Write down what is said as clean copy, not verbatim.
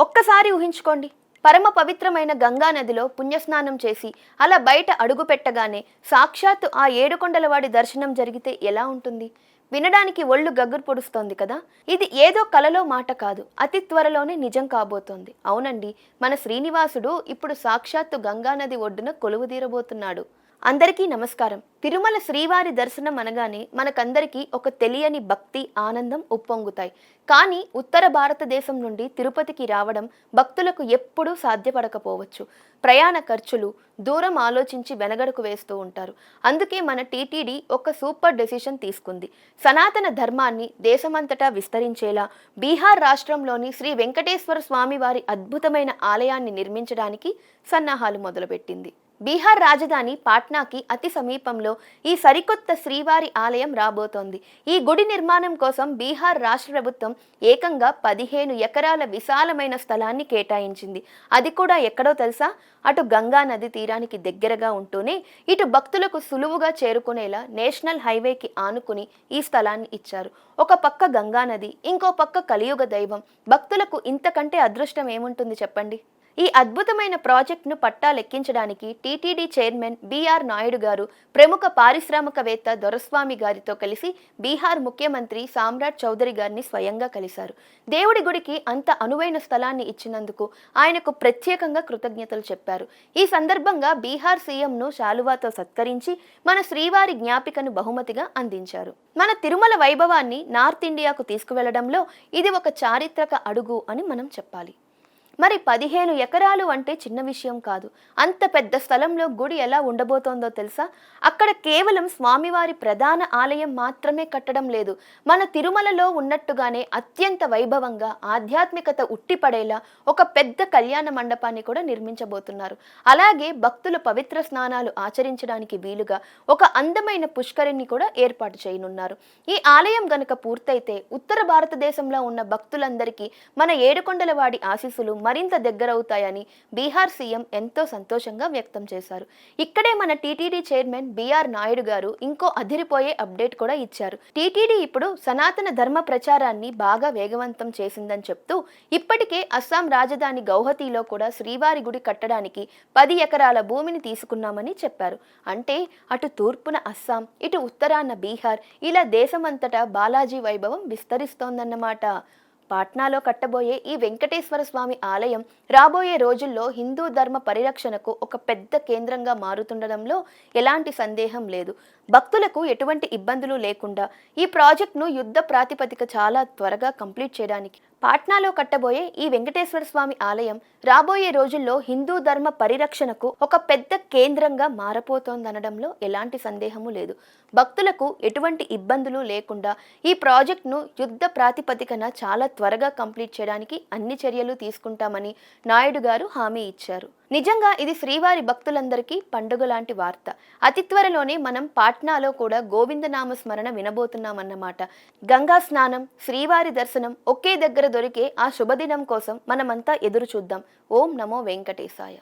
ఒక్కసారి ఊహించుకోండి, పరమ పవిత్రమైన గంగా నదిలో పుణ్యస్నానం చేసి అలా బయట అడుగు పెట్టగానే సాక్షాత్తు ఆ ఏడుకొండలవాడి దర్శనం జరిగితే ఎలా ఉంటుంది? వినడానికి ఒళ్ళు గగ్గురు పొడుస్తోంది కదా. ఇది ఏదో కలలో మాట కాదు, అతి త్వరలోనే నిజం కాబోతోంది. అవునండి, మన శ్రీనివాసుడు ఇప్పుడు సాక్షాత్తు గంగానది ఒడ్డున కొలువుదీరబోతున్నాడు. అందరికీ నమస్కారం. తిరుమల శ్రీవారి దర్శనం అనగానే మనకందరికీ ఒక తెలియని భక్తి, ఆనందం ఉప్పొంగుతాయి. కానీ ఉత్తర భారతదేశం నుండి తిరుపతికి రావడం భక్తులకు ఎప్పుడూ సాధ్యపడకపోవచ్చు. ప్రయాణ ఖర్చులు, దూరం ఆలోచించి వెనగడుకు వేస్తూ ఉంటారు. అందుకే మన టీటీడీ ఒక సూపర్ డెసిషన్ తీసుకుంది. సనాతన ధర్మాన్ని దేశమంతటా విస్తరించేలా బీహార్ రాష్ట్రంలోని శ్రీ వెంకటేశ్వర స్వామి వారి అద్భుతమైన ఆలయాన్ని నిర్మించడానికి సన్నాహాలు మొదలుపెట్టింది. బీహార్ రాజధాని పాట్నాకి అతి సమీపంలో ఈ సరికొత్త శ్రీవారి ఆలయం రాబోతోంది. ఈ గుడి నిర్మాణం కోసం బీహార్ రాష్ట్ర ప్రభుత్వం ఏకంగా 15 ఎకరాల విశాలమైన స్థలాన్ని కేటాయించింది. అది కూడా ఎక్కడో తెలుసా? అటు గంగా నది తీరానికి దగ్గరగా ఉంటూనే ఇటు భక్తులకు సులువుగా చేరుకునేలా నేషనల్ హైవేకి ఆనుకుని ఈ స్థలాన్ని ఇచ్చారు. ఒక పక్క గంగా నది, ఇంకో పక్క కలియుగ దైవం. భక్తులకు ఇంతకంటే అదృష్టం ఏముంటుంది చెప్పండి. ఈ అద్భుతమైన ప్రాజెక్టును పట్టాలెక్కించడానికి టీటీడీ చైర్మన్ బిఆర్ నాయుడు గారు ప్రముఖ పారిశ్రామికవేత్త దొరస్వామి గారితో కలిసి బీహార్ ముఖ్యమంత్రి సామ్రాట్ చౌదరి గారిని స్వయంగా కలిశారు. దేవుడి గుడికి అంత అనువైన స్థలాన్ని ఇచ్చినందుకు ఆయనకు ప్రత్యేకంగా కృతజ్ఞతలు చెప్పారు. ఈ సందర్భంగా బీహార్ సీఎంను శాలువాతో సత్కరించి మన శ్రీవారి జ్ఞాపికను బహుమతిగా అందించారు. మన తిరుమల వైభవాన్ని నార్త్ ఇండియాకు తీసుకువెళ్లడంలో ఇది ఒక చారిత్రక అడుగు అని మనం చెప్పాలి. మరి 15 ఎకరాలు అంటే చిన్న విషయం కాదు. అంత పెద్ద స్థలంలో గుడి ఎలా ఉండబోతోందో తెలుసా? అక్కడ కేవలం స్వామివారి ప్రధాన ఆలయం మాత్రమే కట్టడం లేదు. మన తిరుమలలో ఉన్నట్టుగానే అత్యంత వైభవంగా ఆధ్యాత్మికత ఉట్టిపడేలా ఒక పెద్ద కళ్యాణ మండపాన్ని కూడా నిర్మించబోతున్నారు. అలాగే భక్తులు పవిత్ర స్నానాలు ఆచరించడానికి వీలుగా ఒక అందమైన పుష్కరిణిని కూడా ఏర్పాటు చేయనున్నారు. ఈ ఆలయం గనుక పూర్తయితే ఉత్తర భారతదేశంలో ఉన్న భక్తులందరికీ మన ఏడుకొండలవాడి ఆశీస్సులు మరింత దగ్గరవుతాయని బీహార్ సీఎం ఎంతో సంతోషంగా వ్యక్తం చేశారు. ఇక్కడే మన టీటీడీ చైర్మన్ బిఆర్ నాయుడు గారు ఇంకో అదిరిపోయే అప్డేట్ కూడా ఇచ్చారు. టీటీడీ ఇప్పుడు సనాతన ధర్మ ప్రచారాన్ని బాగా వేగవంతం చేసిందని చెప్తూ ఇప్పటికే అస్సాం రాజధాని గౌహతిలో కూడా శ్రీవారి గుడి కట్టడానికి 10 ఎకరాల భూమిని తీసుకున్నామని చెప్పారు. అంటే అటు తూర్పున అస్సాం, ఇటు ఉత్తరాన బీహార్, ఇలా దేశమంతటా బాలాజీ వైభవం విస్తరిస్తోందన్నమాట. పాట్నాలో కట్టబోయే ఈ వెంకటేశ్వర స్వామి ఆలయం రాబోయే రోజుల్లో హిందూ ధర్మ పరిరక్షణకు ఒక పెద్ద కేంద్రంగా మారుతుండడంలో ఎలాంటి సందేహం లేదు. భక్తులకు ఎటువంటి ఇబ్బందులు లేకుండా ఈ ప్రాజెక్టును యుద్ధ ప్రాతిపదిక చాలా త్వరగా కంప్లీట్ చేయడానికి పాట్నాలో కట్టబోయే ఈ వెంకటేశ్వర స్వామి ఆలయం రాబోయే రోజుల్లో హిందూ ధర్మ పరిరక్షణకు ఒక పెద్ద కేంద్రంగా మారపోతోందనడంలో ఎలాంటి సందేహము లేదు. భక్తులకు ఎటువంటి ఇబ్బందులు లేకుండా ఈ ప్రాజెక్టును యుద్ధ ప్రాతిపదికన చాలా త్వరగా కంప్లీట్ చేయడానికి అన్ని చర్యలు తీసుకుంటామని నాయుడు గారు హామీ ఇచ్చారు. నిజంగా ఇది శ్రీవారి భక్తులందరికీ పండుగ లాంటి వార్త. అతి త్వరలోనే మనం పాట్నాలో కూడా గోవిందనామ స్మరణ వినబోతున్నామన్నమాట. గంగా స్నానం, శ్రీవారి దర్శనం ఒకే దగ్గర దొరికే ఆ శుభదినం కోసం మనమంతా ఎదురు చూద్దాం. ఓం నమో వెంకటేశాయ.